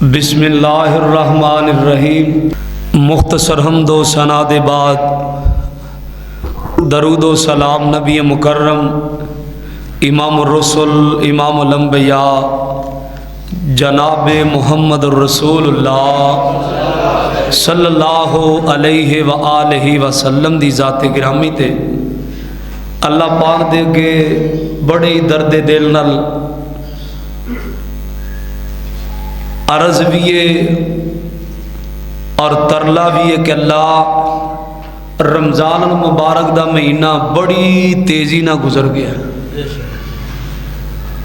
बिस्मिल्लाहिर्रहमानिर्रहीम। मुख्तसर हम्दो सना दे बाद दरूदो सलाम नबी मुकर्रम इमामुर रसूल इमामुल अंबिया जनाब मुहम्मद रसूलुल्लाह सल्लल्लाहु अलैहि व आलिहि वसल्लम दी ज़ात गिरामी ते अल्लाह पाक दे अगे बड़े दर्द दिल नाल अर्ज भी है और तरला भी है कि अल्लाह रमज़ान मुबारक दा महीना बड़ी तेज़ी ना गुजर गया।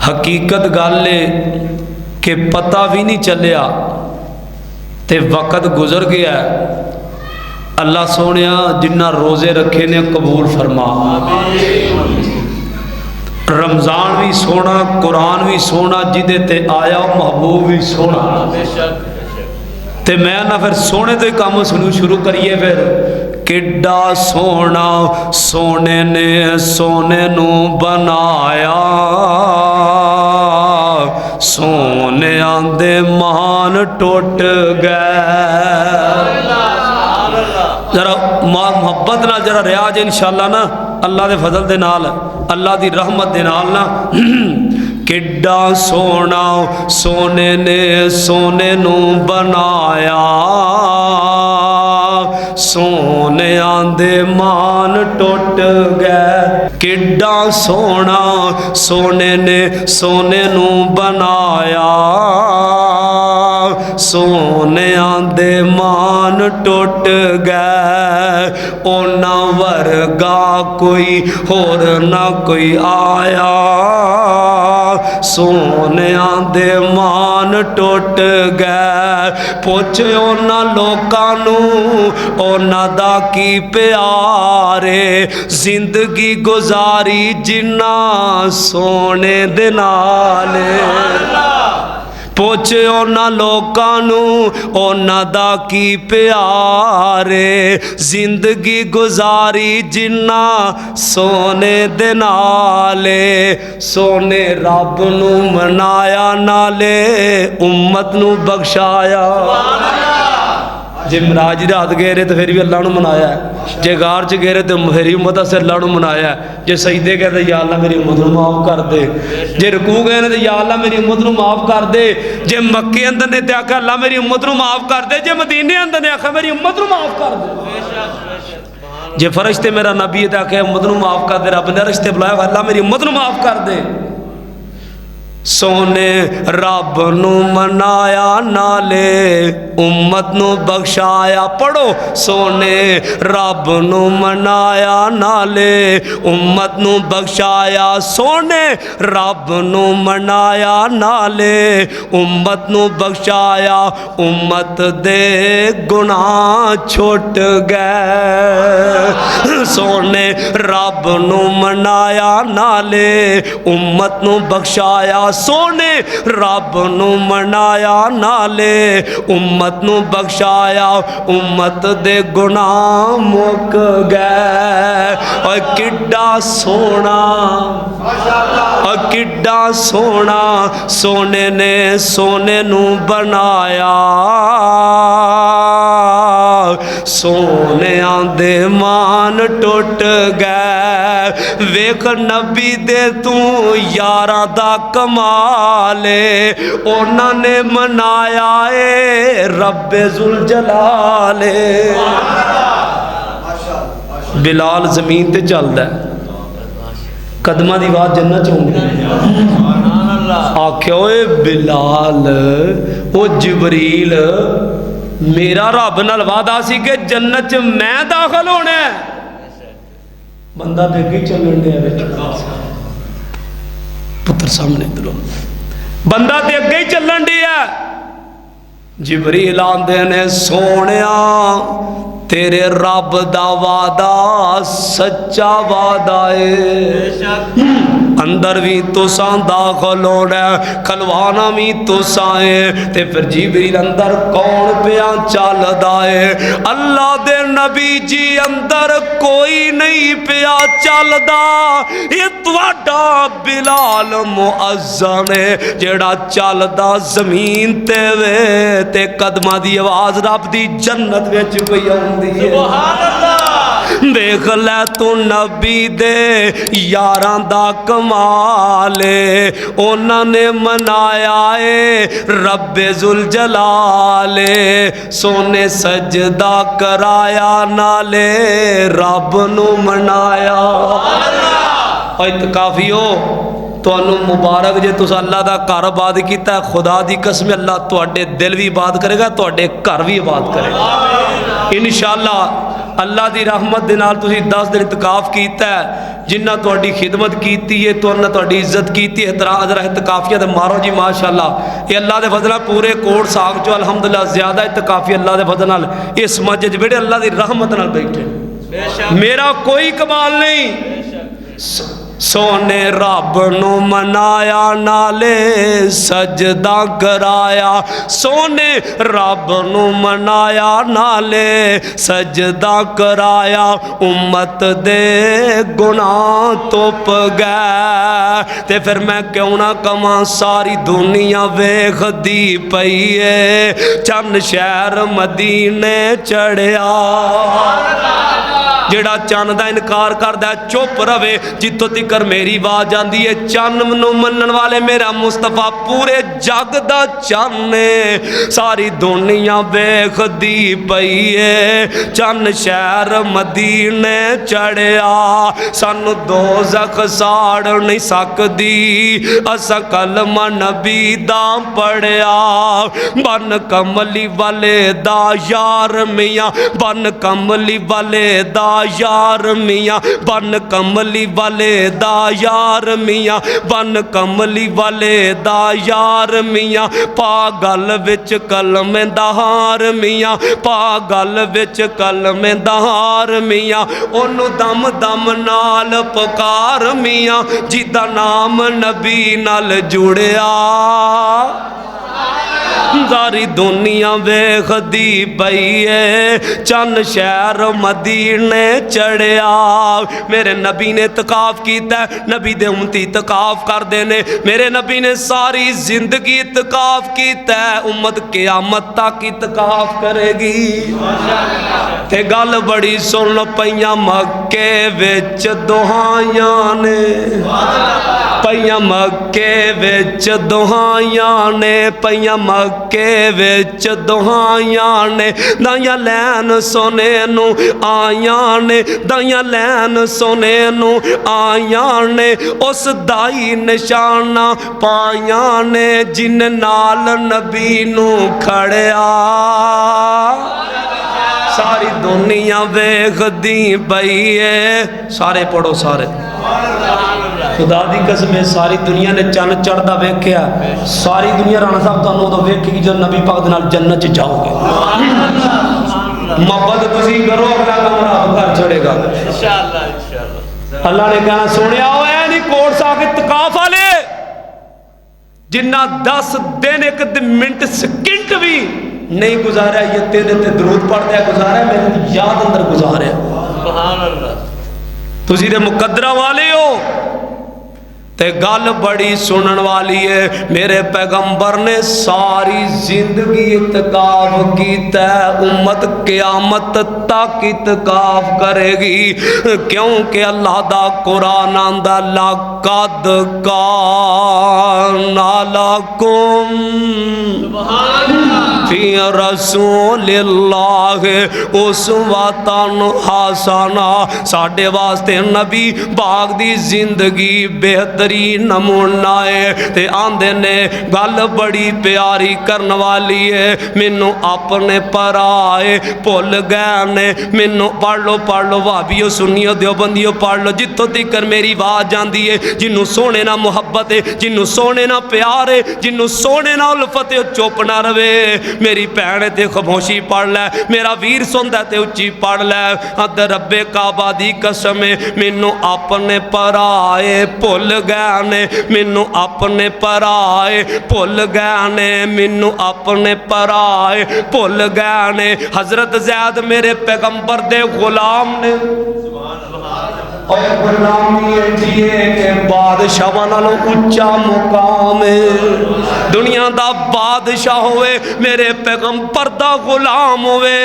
हकीकत गल है कि पता भी नहीं चलिया ते वक़्त गुजर गया। अल्लाह सोने जिन्ना रोज़े रखे ने कबूल फरमा। रमज़ान भी सोना, कुरान भी सोना, जिदे ते आया महबूब भी सोना। ते मैं ना फिर सोने तो ही काम शुरू करिए। फिर किड्डा सोना सोने ने सोने नू बनाया, सोने आंदे मान टुट गए। जरा मोहब्बत ना जरा रियाज इंशाअल्लाह ना अल्लाह दे फजल दे नाल अल्लाह दी रहमत दे नाल ना किड्डा सोना सोने ने सोने नू बनाया, सोने आंदे मान टुट गए। किड्डा सोना सोने ने सोने नू बनाया, सोने आंदे मान टुट गए। ओना वर्गा कोई होर ना कोई आया, सोने आंदे मान टुट गए। पुछ ओना लोकां नू ओना दा की प्यारे, जिंदगी गुजारी जिन्ना सोने दे नाल। पुछ ओना लोकां नू ओना दा की प्यारे, जिंदगी गुजारी जिन्ना सोने दे नाले। सोने रब नू मनाया नाले उम्मत नू बख्शाया। जे मिराज दी रात गए रहे तो फिर भी अल्लाह नू मनाया। जे गार च गए रहे तो फिर भी उम्मत से अल्लाह नू मनाया। जे सजदे गए तो या अल्लाह मेरी उम्मत नू माफ कर दे। जे रुकू गए ने तो या अल्लाह मेरी उम्मत नू माफ कर दे। जे मक्के अंदर ने तो आखा अल्लाह मेरी उम्मत नू माफ कर दे। जे मदीने अंदर ने आखा मेरी उम्मत नू माफ कर दे। जे फरिश्ते मेरा नबी है तो आखे उम्मत नू माफ कर दे। रब ने रिश्ते बुलाया अल्लाह मेरी उम्मत नू माफ कर दे। सोने रब नू मनाया नाले उम्मत नू बख्शाया। पढ़ो सोने रब नू मनाया नाले उम्मत नू बख्शाया। सोने रब नू मनाया नाले उम्मत नू बख्शाया। उम्मत दे गुनाह छुट गए। सोने रब नू मनाया नाले उम्मत नू बख्शाया। सोने रब नू मनाया नाले उम्मत नू बख्शाया। उम्मत दे गुनाह मुक गए। और किड्डा सोना और किड्डा सोना सोने ने सोने नू बनाया, सोने आंदे मान टुट गए। वेख नबी दे तू यारा दा कमाले, उन्होंने मनाया ए रब्बे जुल जलाले। बिलाल जमीन ते चलदा कदमां दी आवाज जन्नत च होंदी। आख्या ओए बिलाल ओ जिबरील मेरा रब नाल वादा सी कि जन्नत च मैं दाखिल होना। बंदा देख चलन दिया पुत्र सामने दिलो बंदा ते अगे ही चलन दिया। जिबरील आंदे ने सोनिया तेरे रब दा वादा सच्चा वादा है। अंदर भी तुसां दाखल होना खलवाना भी तुसां है। ते फिर जिबरील अंदर कौन पिया चलदा है? अल्लाह दे नबी जी अंदर कोई नहीं पिया चलदा, ये तुहाडा बिलाल मुअज्जन है जेड़ा चलदा जमीन ते वे ते कदमां दी आवाज़ रब दी जन्नत विच पई आउंदी है। सुभान अल्लाह। देख लै तू नबी दे यारां दा कमाल है, उन्हां ने मनाया है रब्बे जुल जलाल, सोने सजदा कराया नाले रब नू मनाया। इत्काफियो तुहानू मुबारक जे तुस अल्लाह दा घर आबाद किया। खुदा दी कसम अल्लाह तुहाडे दिल भी आबाद करेगा, तुहाडे घर भी आबाद करेगा इंशाअल्लाह। अल्लाह की रहमत दे नाल तुसीं 10 दिन इतकाफ कीता है, जिन्ना तुहाडी खिदमत की है तो तुहाडी इज्जत की है। एहतराम जरा इतकाफिया तो मारो जी माशाअल्लाह। ये अल्लाह के फजल पूरे कोट साग चो अलहमदुलिल्लाह ज़्यादा इतकाफी अल्लाह के फजल नाल इस मस्जिद बेटे अल्लाह की रहमत नाल बैठे। मेरा कोई कमाल नहीं। सोने रब नू मनाया नाले सजदा कराया, सोने रब नू मनाया नाले सजदा कराया। उम्मत दे गुनाह तुप गए ते फिर मैं क्यों ना कमां सारी दुनिया वेखदी पई है चंद शहर मदीने चढ़िया। जेड़ा चन्न का इनकार करता है चुप रवे जितों तिकर मेरी आवाज आती है। चन्न नूं मनण वाले मेरा मुस्तफा पूरे जग दा चन्न है, सारी दुनिया वेखदी पई है चन्न शहर मदीने चढ़िया। सानू दोज़ख साड़ नहीं सकदी असां कलमा नबी दा पढ़िया। बन कमली वाले दा यार मियाँ, बन कमली वाले दा यार मियाँ, बन कमली वाले दा यार मियाँ, बन कमली वाले दा यार मियाँ। पागल विच कलमे दहार मियाँ, पागल विच कलमे दहार मियाँ। ओनू दम दम नाल पुकार मियाँ जिदा नाम नबी नाल जुड़िया। सारी दुनिया वेखदी पई है चन्न शहर मदीने चढ़िया। मेरे नबी ने इतकाफ किया, नबी दे उम्मती इतकाफ करते ने। मेरे नबी ने सारी जिंदगी इतकाफ किया, उम्मत क़यामत तक इतकाफ करेगी। ते गल बड़ी सुन पईयां मक्के विच दुहाइयां ने, पईयां मक्के विच दुहाइयां ने, पईयां मक्के विच दुहाइयां ने। दाइयां लैन सोने नू आइयां ने, दाइयां लैन सोने नू आइयां ने। उस दाई निशाना पाइयां ने जिन नाल नबी नू खड़िया। सारी दुनिया वेखदी पई है। सारे पढ़ो सारे। खुदा दी कसम है सारी दुनिया ने चन्न चढ़दा वेख्या। सारी दुनिया राणा साहब तुहानू उदों वेखेगी जब नबी पाक दे नाल जन्नत च जाओगे। मोहब्बत तुसीं करो अगला काम रब घर छड़ेगा इंशाअल्लाह इंशाअल्लाह। अल्लाह ने कहना सुनिया होए नहीं कोट साहब इत्काफ वाले जिन्ना 10 दिन 1 मिनट सेकंड भी नहीं गुजारा ये तेरे ते दरूद पढ़दा गुजारा मेरी याद अंदर गुजारा। सुभान अल्लाह। तुसीं ते मुकद्दरा वाले हो ते गल बड़ी सुनन वाली है। मेरे पैगंबर ने सारी जिंदगी इत्काफ कीता, उम्मत क़यामत तक इत्काफ करेगी क्योंकि अल्लाह दा कुरान आंदा लक़द काना लकुम फी रसूलिल्लाहि उस्वतुन हसना। साडे वास्ते नबी पाक दी जिंदगी बेहतरीन नमूना है। ते आंदे ने गल बड़ी प्यारी करने वाली है। मैनू अपने पराए भुल गए ने। मैनू पढ़ लो भाभीओ सुनियो देवबंदियो पढ़ लो जितों तिकर मेरी आवाज़ आती है। जिन्हों सोने ना मुहब्बत है, जिन्हों सोने ना प्यार है, जिन्हों सोने ना उल्फत है चुप ना रवे। मेरी भैन ते खामोशी पढ़ लै, मेरा वीर सुनदा ते उच्ची पढ़ लै। अद रब्बे काबा दी कसम मैनू अपने पराए भुल गए ने, मैनू अपने पराए भुल गए ने, मैनू अपने पराए भुल गए ने। हजरत ज़ैद मेरे पैगंबर दे गुलाम ने, और गुलामी जिए के बादशाह नालों उच्चा मुकाम है। दुनिया दा बादशाह होवे मेरे पैगंबर दा गुलाम होवे,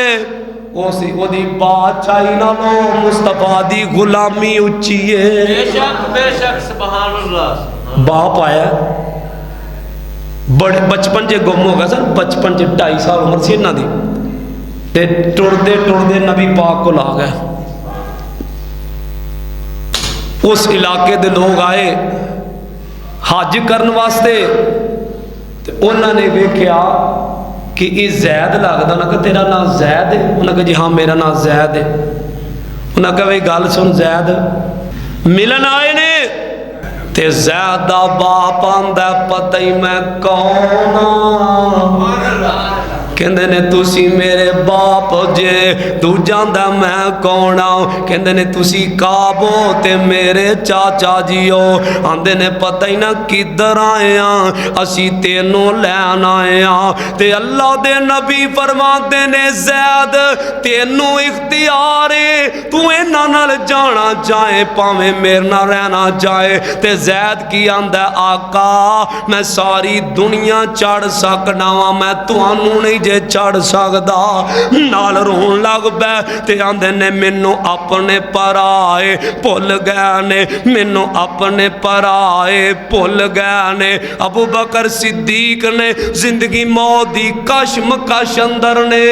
उसी ओदी बादशाही नालों मुस्तफा दी गुलामी उच्ची है। बेशक सुभान अल्लाह। बाप आया बड़े बचपन च गुम हो गया सर, बचपन च 2.5 साल उम्र सी इन्हां दी, ते टुरदे टुरदे नबी पाक को आ गए। उस इलाके दे लोग आए हज करने वास्ते, ते उन्होंने वेख्या कि ये जैद लगता। उन्हें कहा तेरा नाम जैद है? उन्हें कहा जी हाँ मेरा नाम जैद है। उन्हें कहा भाई गल सुन, जैद मिलन आए ने, ते जैद दा बाप आंदा पता ही मैं कौन कहंदे ने तुसी मेरे बाप जे, तू जानदा मैं कौन आ? कहंदे ने तुसी काबो ते मेरे चाचा जी हो। आंदे ने पता ही ना किधर आए आ, असी तेनों लैन आए आ। ते अल्लाह दे नबी फरमाते ने ज़ैद तेनों इख्तियार है, तू इन्हां नाल जाना चाहे भावें मेरे नाल रहना चाहे। ते ज़ैद की आंदा आका मैं सारी दुनिया चढ़ सकना वा, मैं तुहानू नहीं जे चढ़ सकदा। नाल रोन लग पै ते आंदे ने मैनू अपने पराए भुल गए ने, मैनू अपने पराए भुल गए ने। अबू बकर सिद्दीक ने जिंदगी मौत दी कशमकश अंदर ने,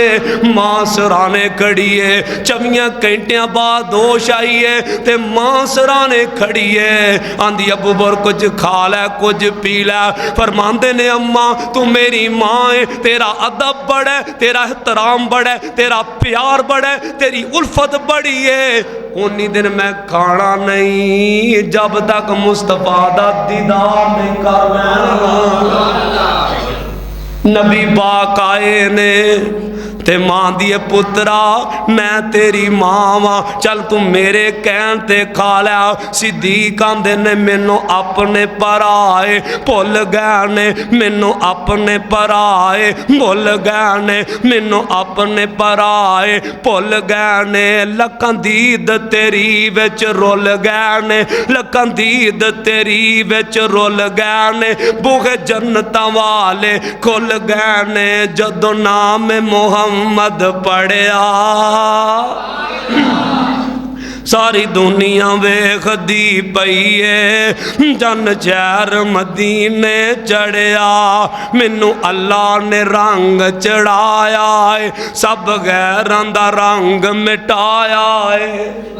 मां सराने खड़ी है, 24 घंटिया बाद होश आई है ते मां सराने खड़ी है। आंदी अबू बकर कुछ खा लै कुछ पी लै। फरमांदे ने अम्मा तू मेरी मां है, तेरा अदब बड़ा है, तेरा एहतराम बड़ा है, तेरा प्यार बड़ा है, तेरी उल्फत बड़ी है। उन्हीं दिन मैं खाना नहीं जब तक मुस्तफा दा दीदार नहीं कर लेना। नबी पाक आए ने ते मां दिए पुत्रा मैं तेरी मां वा, चल तू मेरे कहन ते खा लै। सिद्दीक आंदे ने मैनू अपने पराए भुल गए ने, मैनू अपने पराए भुल गए ने, मैनू अपने पराए भुल गए ने। लखां दीद तेरी विच रुल गए ने, लखां दीद तेरी विच रुल गए ने। बूहे जन्नतां वाले खुल गए ने जदों नाम मुहम्मद पढ़िया। सारी दुनिया वेखदी पई है जन शहर मदीने चढ़िया, मैनू अल्लाह ने रंग चढ़ाया है, सब गैरां दा रंग मिटाया है।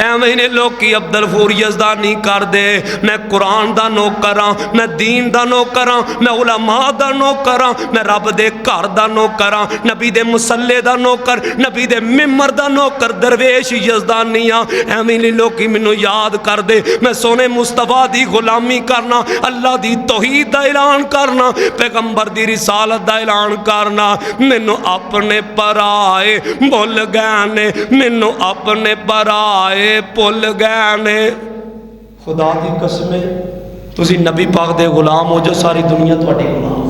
एवं ने लोग अब्दुल फूर यज़दानी कर दे, मैं कुरान दा नौकर हाँ, मैं दीन दा नौकर हाँ, मैं उलमा दा नौकर हाँ, मैं रब दे घर दा नौकर हाँ, नबी दे मुसल्ले दा नौकर, नबी दे मिंबर दा नौकर, दरवेश यज़दानी हाँ। एवं ने लोग मैनू याद कर दे, मैं सोने मुस्तफा दी गुलामी करना, अल्लाह दी तौहीद दा ऐलान करना, पैगंबर दी रिसालत दा ऐलान करना। मैनू अपने पराए भुल गए ने, मैनू अपने पराए भुल गए ने। खुदा दी कसम तुसी नबी पाक दे गुलाम हो जो सारी दुनिया तुहाडी गुलाम।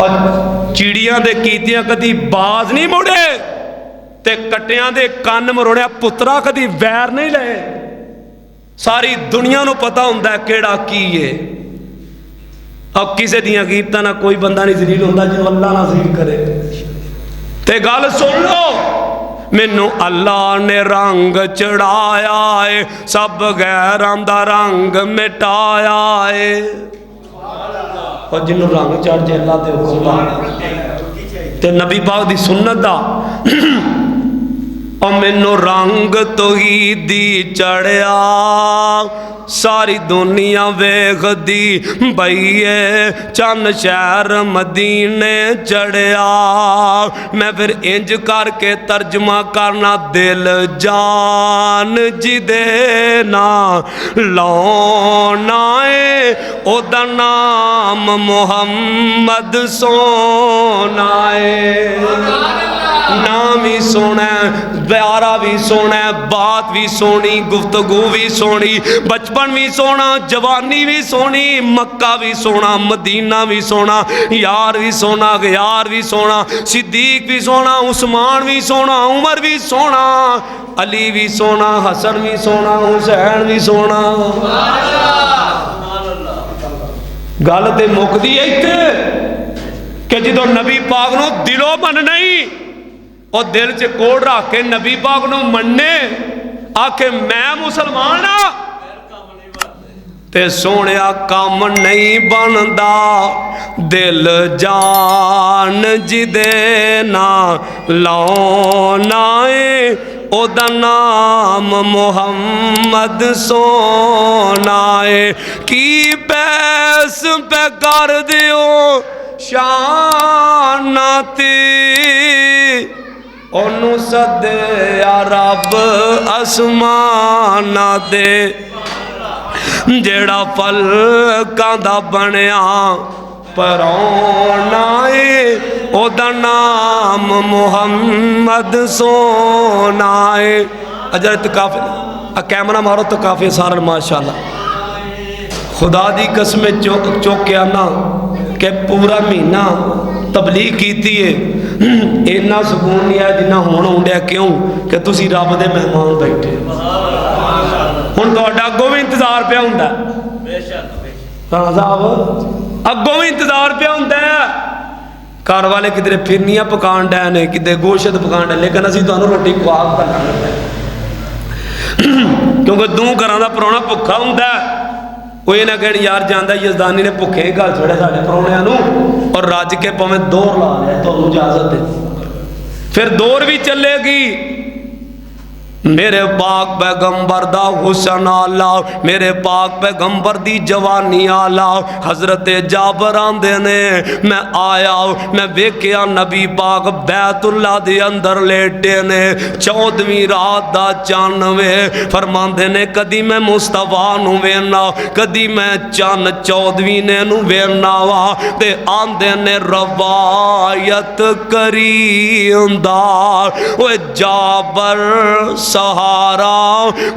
और चिड़ियां दे कीतियां कदी बाज नहीं मुड़े ते कट्टियां दे कन्न मरोड़िया पुत्रा कदी वैर नहीं ले। सारी दुनिया नूं पता हुंदा है केड़ा की है। अब किसी दियां कीमतां ना कोई बंदा नहीं जलील हुंदा जिन्हों अल्लाह ना जलील करे। ते गल सुन लो, मैनू अल्लाह ने रंग चढ़ाया है, सब गैरां दा रंग मिटाया है। और जिन्हों रंग चढ़ जाए अल्लाह दे हुक्म ते नबी पाक दी सुन्नत दा ओ मैनू रंग तौहीदी चढ़िया सारी दुनिया वेखदी बईए चंद शहर मदीने चढ़िया। मैं फिर इंज करके तर्जमा करना दिल जान जिदे ना लौना है ओदा नाम मुहम्मद सोना है। नाम ही सोना है, प्यारा भी सोना है, बात भी सोनी, गुफ्तगू भी सोनी, बचपन भी सोना, जवानी भी सोनी, मक्का भी सोना, मदीना भी सोना, यार भी सोना, गयार भी सोना, सिद्दीक भी सोना, उस्मान भी सोना, उमर भी सोना, अली भी सोना, हसन भी सोना, हुसैन भी सोना। गल तो मुकदी है इत्थे कि जो नबी पाक नूं दिलों मन नहीं और दिल च कोड़ रख के नबी पाक नूं मन्ने आखे मैं मुसलमान हाँ ते सोहणिया काम नहीं बनदा। दिल जान जिदे ना लाना है ओदा नाम मुहम्मद सोना है। की पैस पे कर दियो शाना ते ओनू सदया रब आसमाना दे जेड़ा फलकां दा बनया परौना है ओदा नाम मुहम्मद सोना है। अजर काफी कैमरा मारो तो काफी सारा माशाल्लाह। खुदा दी कसम चौकिया ना कि पूरा महीना तबलीग की है इन्ना सुकून नहीं है जिन्ना हुण आउंदिया। क्यों कि तुसी रब दे मेहमान बैठे हुण तुहाडा अगों भी इंतजार पिया हुंदा हाँ साहब अगों भी इंतजार पिया हुंदा घर वाले किधरे फिरनियां पकान डै ने किधरे गोशत पकान डै लेकिन असीं तुहानूं रोटी खुआ के क्योंकि दूं घरां दा परौणा भुखा हुंदा वो ये ना कह यार जाना यजदानी ने भुखे ही घर छोड़े साढ़े परौणियां और रज के भावें दौर ला लिया तो इजाजत है फिर दौर भी चलेगी। मेरे पाक पैगंबर दा हुसन आला मेरे पाक पैगंबर दी जवानी आला हजरत जाबर आंदे ने मैं आया मैं वेख्या नबी पाक बैतुल्ला दे अंदर लेटे ने 14वीं रात दा चन्न वे फरमांदे ने कदी मैं मुस्तफा नू वेना कदी मैं चन्न 14वीं ने नू वेना वा ते आंदे ने रवायत करींदा ओए जाबर सहारा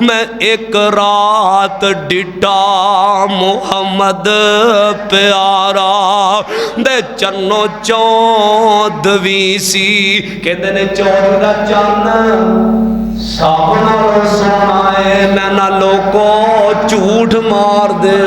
मैं एक रात डिटा मुहम्मद प्यारा दे चन्नो 14वीं सी कहते ने 14 का चन्न सब नाल सोना है मैं ना लोको झूठ मार दे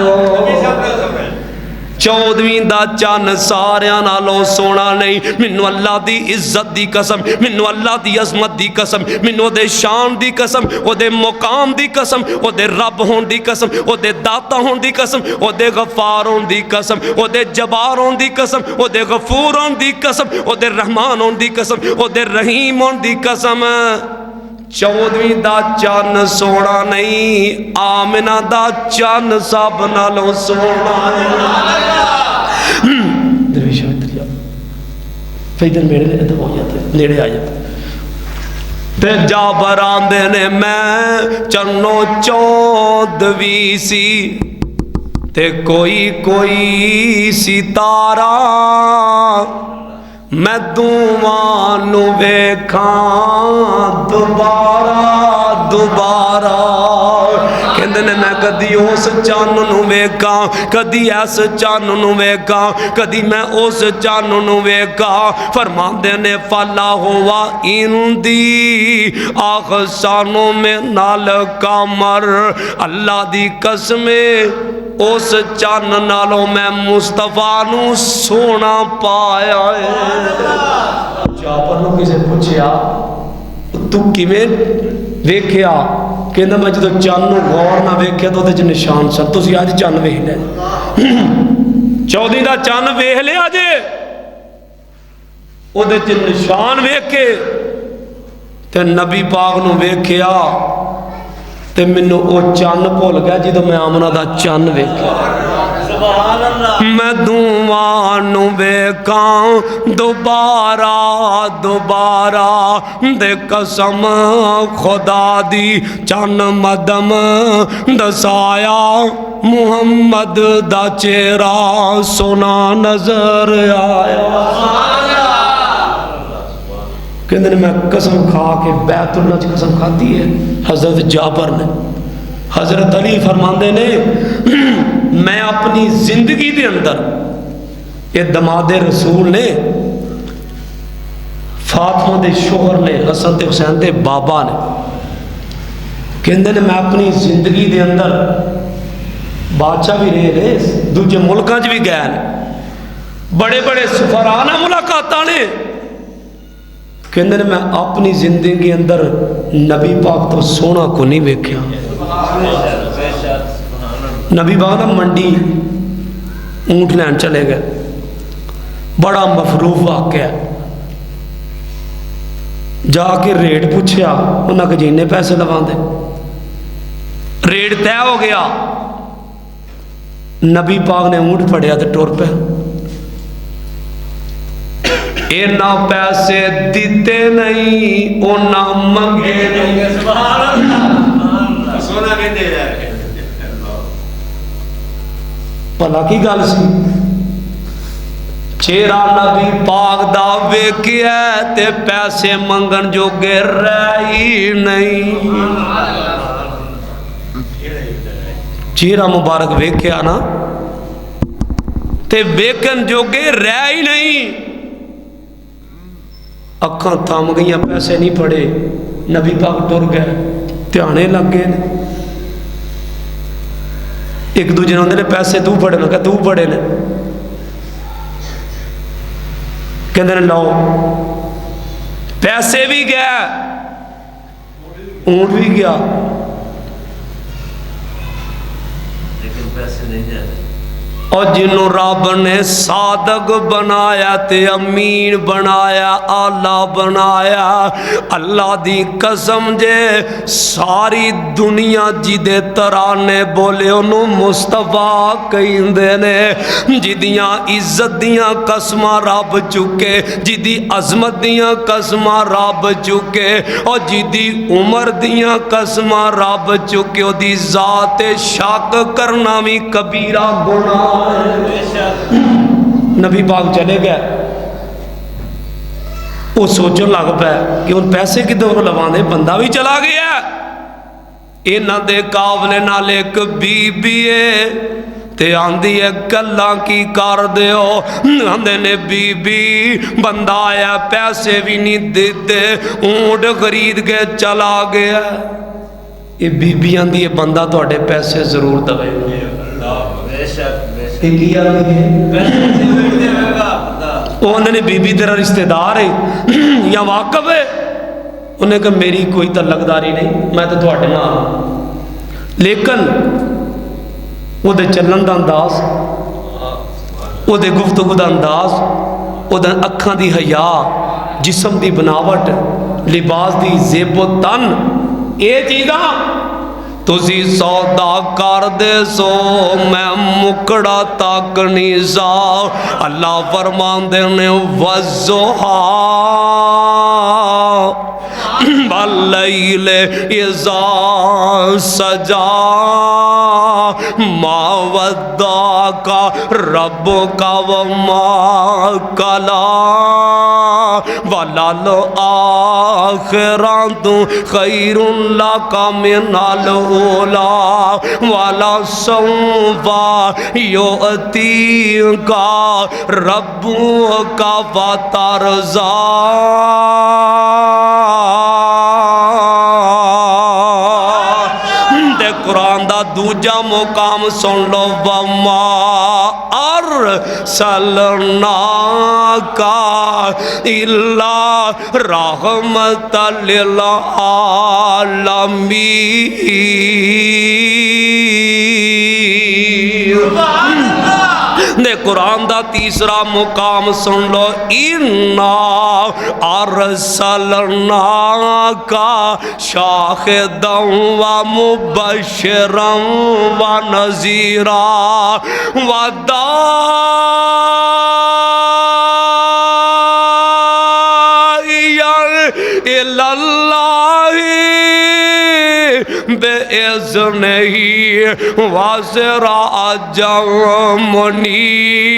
14वीं दा चन्न सारियां नालों सोना नहीं। मैनू अल्लाह दी इज्जत दी कसम मैनू अल्लाह दी अजमत दी कसम मैनू ओदे शान दी कसम ओदे मुकाम दी कसम ओदे रब होने दी कसम ओदे दाता होने दी कसम ओदे गफार होने दी कसम ओदे जबार होने दी कसम ओदे गफूर होने दी कसम ओदे रहमान होने दी कसम ओदे रहीम होने दी कसम 14वीं दा चन्न सोना नहीं आमिना दा चन्न सब नालों सोना नेड़े आ जाते जाबर आंदे ने मैं चन्नो 14वीं सी ते कोई सितारा मैं दूवां नू वेखां दोबारा दोबारा कहंदे ने मैं कदी उस चन्न नू वेखां कदी इस चन्न नू वेखां कदी मैं उस चन्न नू वेखां फरमांदे ने फला होवा इंदी आखसानो में नाल कमर अल्लाह दी कसमे उस चन्न नालों मैं मुस्तफा नू सोना पाया है। जाबर नू किसे पूछया तू किवें वेख्या कहंदा मैं जो चन्न नू गौर ना वेख्या तो उहदे च निशान सन तुसीं अज चन्न वेख लिया 14 दा चन्न वेख लिया जे उहदे च निशान वेख के ते नबी पाक नूं वेख्या ते मैनू वो चन्न भुल गया जो मैं आमना दा चन्न वेख्या। सुभान अल्लाह। मैं दूवां नूं वेखां दोबारा दोबारा दे कसम खुदा दी चन्न मदम दसाया मुहम्मद दा चेहरा सोना नजर आया। कहते ने मैं कसम खा के बैतुल्ला च कसम खाती है हजरत जाबर ने। हजरत अली फरमाते ने मैं अपनी जिंदगी के अंदर ये दमादे रसूल ने फातिमा दे शोहर ने हसन ते हुसैन दे बाबा ने कहते ने मैं अपनी जिंदगी के अंदर बादशाह भी रहे ने दूजे मुल्कों च भी गए ने बड़े बड़े सफराना मुलाकात ने कहते ने मैं अपनी जिंदगी के अंदर नबी पाक तो सोना को नहीं वेख्या। नबी पाक ना मंडी ऊँट लैन चले गए बड़ा मफरूफ वाकया जाके रेट पूछया उन्हें कि जिन्ने पैसे लवांदे रेट तय हो गया। नबी पाक ने ऊँट फड़िया तो टुर पे इन्ना पैसे दिते नहीं उन्ना मंगे नहीं। सोना के दे भला की गल सी चेहरा नबी पाक दा वेखिया ते पैसे मंगन जोगे रह ही नहीं। चेहरा मुबारक वेखिया ना ते वेखन जोगे रह ही नहीं। अखां थम गई पैसे नहीं फड़े नबी पाक टुर गए ध्याने लग गए। एक दूजे ने ने पैसे तू फड़े ना तू फड़े ने कहते लो पैसे भी गया ऊँट भी गया लेकिन पैसे नहीं जाते। और जिन्हों रब ने सादक बनाया ते अमीन बनाया आला बनाया अल्लाह दी कसम जे सारी दुनिया जिदे तराने बोले उन्होंने मुस्तफा कहिंदे ने जिदियां इज्जत दियां कसमां रब चुके जिदी अजमत दियां कसमां रब चुके और जिदी उम्र दियां कसमां रब चुके ओदी जात शक करना भी कबीरा गुनाह। नबी पाक चले गए वो सोचन लग पाया कि उन पैसे किधरों लवाने बंदा भी चला गया। इन्हां दे काबले नाल एक बीबी है ते आंदी है गल्लां की कर दिओ आंदे ने बीबी बंदा आया पैसे भी नहीं देते ऊँट खरीद के चला गया। ये बीबी आंदी है बंदा तुहाडे पैसे जरूर दवे। उन्होंने बीबी तेरा रिश्तेदार है या वाकफ है उन्हें कहा मेरी कोई तलकदारी नहीं मैं तो थोड़े नाल। लेकिन वो चलन का अंदाज वो गुफ्तगू का अंदाज वो अखां की हया जिसम की बनावट लिबास की जेबो तन ये चीज़ा तुसी सौदा कर दे सो मैं मुकड़ा तक नहीं सा। अल्लाह फरमांदे ने वज़ोहा वल्लैल इज़ा सजा मा वद्दाका रब्बुका वमा कला वलल आखिरतु खैरुन लका मिनल ऊला वला सौफा युअतीका रब्बुका फतरज़ा। कुरान दा दूजा मुकाम सुन लो वमा अरसलना का इल्ला रहमतल लिल आलमीन। दे कुरान दा तीसरा मुकाम सुन लो, इन्ना अरसलना का शाहिदन व मुबश्शिरन व नज़ीरा व दाइयन इलल्लाहि बेइज़्निही व सिराजम मुनीरा।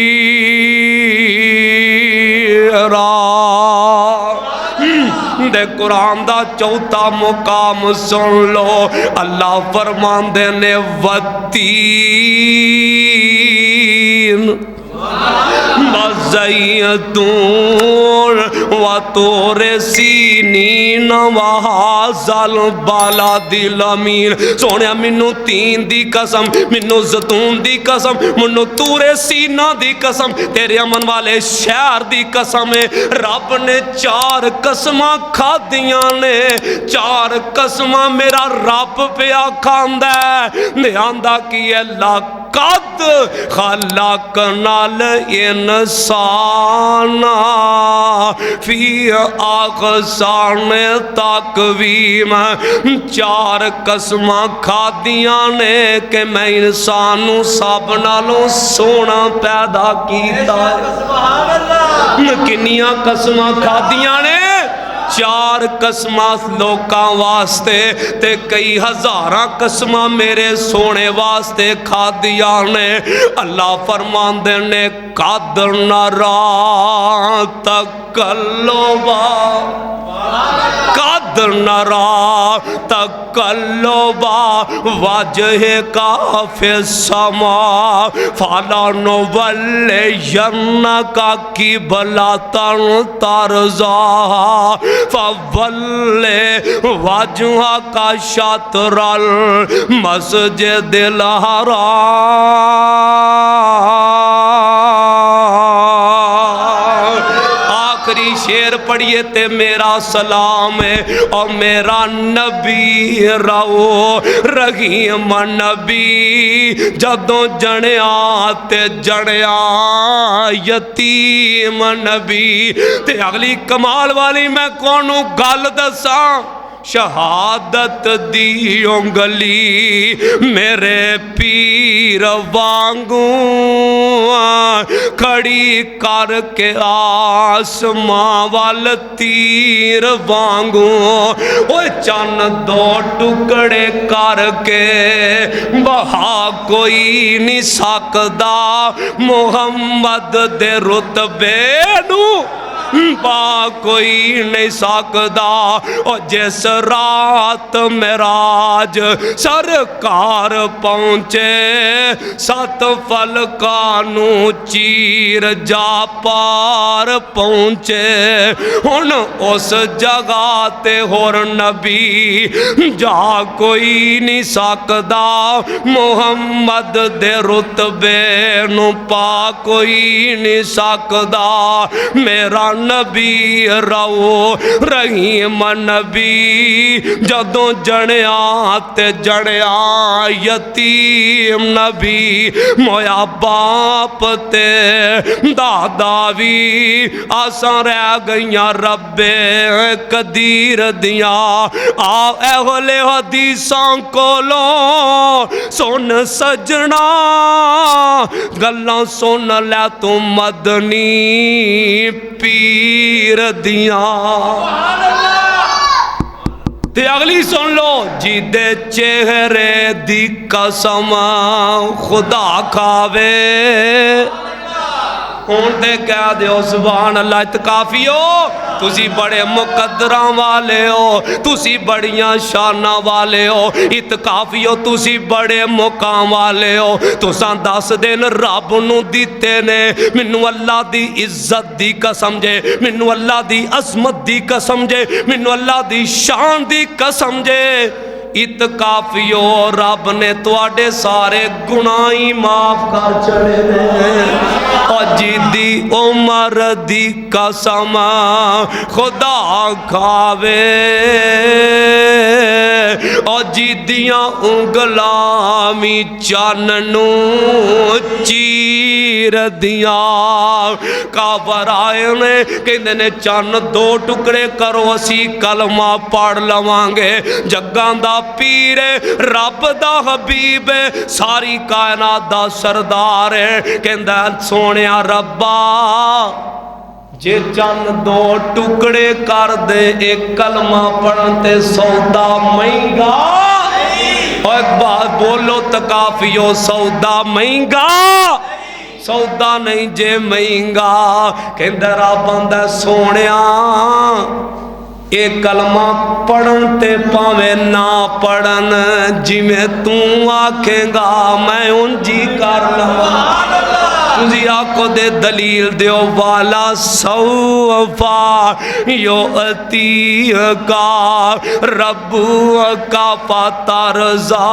दे कुरान दा चौथा मुकाम सुन लो, अल्लाह फरमांदे ने वत्तीन वज़ैतून व तूर सीनीन व हाज़ल बलदिल अमीन। सोहणिया मैनू तीन दी कसम, मैनू ज़ैतून दी कसम, मैनू तूरे सीना दी कसम, तेरे अमन वाले शहर दी कसम है। रब ने चार कसमां खादियां ने, चार कसमां मेरा रब पिया खांदा है। आंदा की अल्लाह कद खलक नाल इंसाना फी अहसन तकवीम। चार कसमां खादियां ने कि मैं इंसान नू सब नालों सोना पैदा कीता। किन्नियां कसमां खादियां ने? चार कसमां लोकां वास्ते ते कई हज़ारां कसमां मेरे सोने वास्ते खादियां ने। अल्लाह फरमांदे ने कद नरा तकल्लुबा, कद नरा तकल्लुबा वजहिका फिस्समा फलनुवल्लियन्नका क़िबलतन तर्ज़ाहा फवल्ले वजहका शत्रल मस्जिदिल हराम। आखिरी शेर पढ़िए ते मेरा सलाम है और मेरा नबी रहो रहीम नबी जदों जणिया ते जणिया यतीम नबी। ते अगली कमाल वाली मैं कोनू गल दसा, शहादत दी उंगली मेरे पीर वांगू खड़ी करके आसमां वाल तीर वांगू। ओ चन्न दो टुकड़े करके बहा कोई नहीं सकदा मुहम्मद दे रुतबे नू बा कोई नहीं सकदा। और जिस रात मेराज सरकार पहुंचे सत फलकानू चीर जा पार पहुंचे। हुन उस जगह ते होर नबी जा कोई नहीं सकदा मुहम्मद दे रुतबे नू पा कोई नहीं सकदा। मेरा नबी रहो रहीम नबी जदों जणिया ते जणिया यतीम नबी। मोया बाप ते दादा भी आसां रह गईयां रब्बे कदीर दियां। आ एहोले हदीसां कोलों सुन सजना गल्लां सुन लै तू मदनी पीर दियां। ते अगली सुन लो, जिदे चेहरे दी कसम खुदा खावे। हुण ते कह दिओ सुभान अल्लाह। इत काफी हो, तुसी बड़े मुकद्दरां वाले हो, तुसी बड़ियां शानां वाले हो। इत काफी हो, तुसी बड़े मुकाम वाले हो। तुसां 10 दिन रब नू दिते ने। मैनू अल्लाह दी इज्जत दी कसम जे, मैनू अल्लाह दी अजमत दी कसम जे, मैनू अल्लाह दी शान दी कसम जे। इत काफियो रब ने तुहाडे सारे गुनाह ही माफ कर छड़े ने। और जिदी उम्र दी कसम खुदा खावे ओ जिदियां उंगलां भी चन्न नू चीर दियां काबर आए ने कहंदे ने चन्न दो टुकड़े करो असी कलमा पढ़ लवांगे जग्गां दा पीर रब दा हबीब सारी कायनात दा सरदार है कहंदा सोनिया रब्बा जे चन्न दो टुकड़े कर दे एक कलमा पढ़न ते सौदा महंगा और एक बात बोलो तकाफियो सौदा महंगा सौदा नहीं जे महंगा कहंदा रब आंदा सोनिया ये कलमा पढ़न ते भावे ना पढ़न जिमें तू आखेगा मैं उंजी कर लवां तुझी आखो दे दलील दियो वाला सौफा यो अती का रब्बू का पता रजा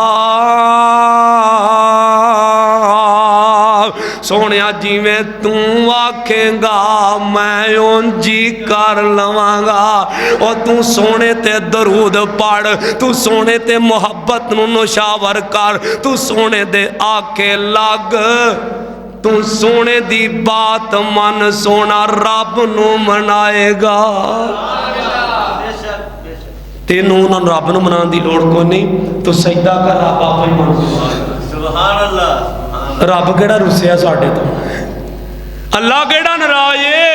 सोनिया जिवें तू आखेगा मैं उंजी कर लवांगा और तू सोने ते दरूद पढ़ तू सोने ते मुहब्बत नू नशावर कर तू सोने दे आके लग तू सोने दी बात मन सोना रब नू मनाएगा तेनू रब नू मनाने दी लोड़ कोई नहीं तू सजदा कर रब आपे ही मन सुभान अल्लाह रब केड़ा रुसिया साडे तो अल्लाह केड़ा नाराज है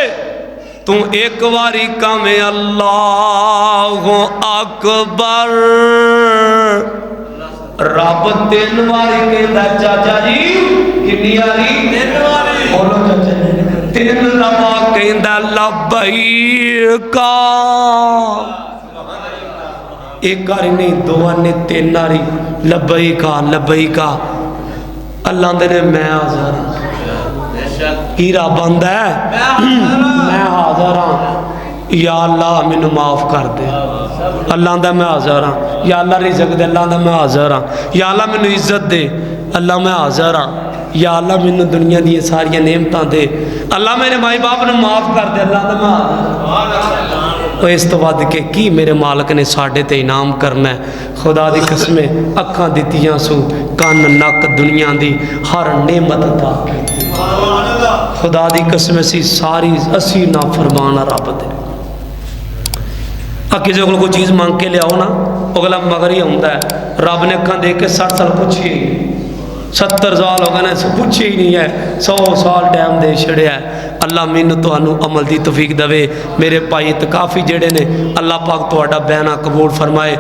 तू एक बारी कमे अल्लाह अकबर रब तीन बारी कहता चाचा जी कितनी बारी तीन बारी बोलो चाचा जी तीन दफा कहता लब्बैक एक बारी नहीं दो ने तीन बारी लब्बैक अल्लाह दे मैं हाज़र की रब आंदा है मैं हाज़र हाँ या अल्लाह मैनू माफ़ कर दे अल्लाह आंदा मैं हाज़र हाँ या अल्लाह रिज़्क़ दे अल्लाह आंदा मैं हाज़र हाँ या अल्लाह मैनू इज्जत दे अल्लाह मैं हाज़र हाँ या अल्लाह मैनू दुनिया दी सारियां नेमतां दे अल्लाह मेरे माई बाप नू माफ़ कर दे अल्लाह आंदा मैं हाज़र इस तो वध के की मेरे मालक ने साडे ते इनाम करना है खुदा दी कसम अखां दित्तियां सू कन नक दुनिया दी हर नेमत अता कीती खुदा दी कसम असी सारी असी ना फरमान रब दे किसी को कोई चीज़ मंग के लियाओ ना अगला मगर ही आंदा है रब ने अखां देख के 60 साल पूछी 70 साल हो गए ने पूछे ही नहीं है 100 साल टाइम दे छड़िया अल्लाह मैनू तुहानू अमल दी तौफीक देवे मेरे भाई इतकाफी जेड़े ने अल्लाह पाक तुहाडा बयाना कबूल फरमाए।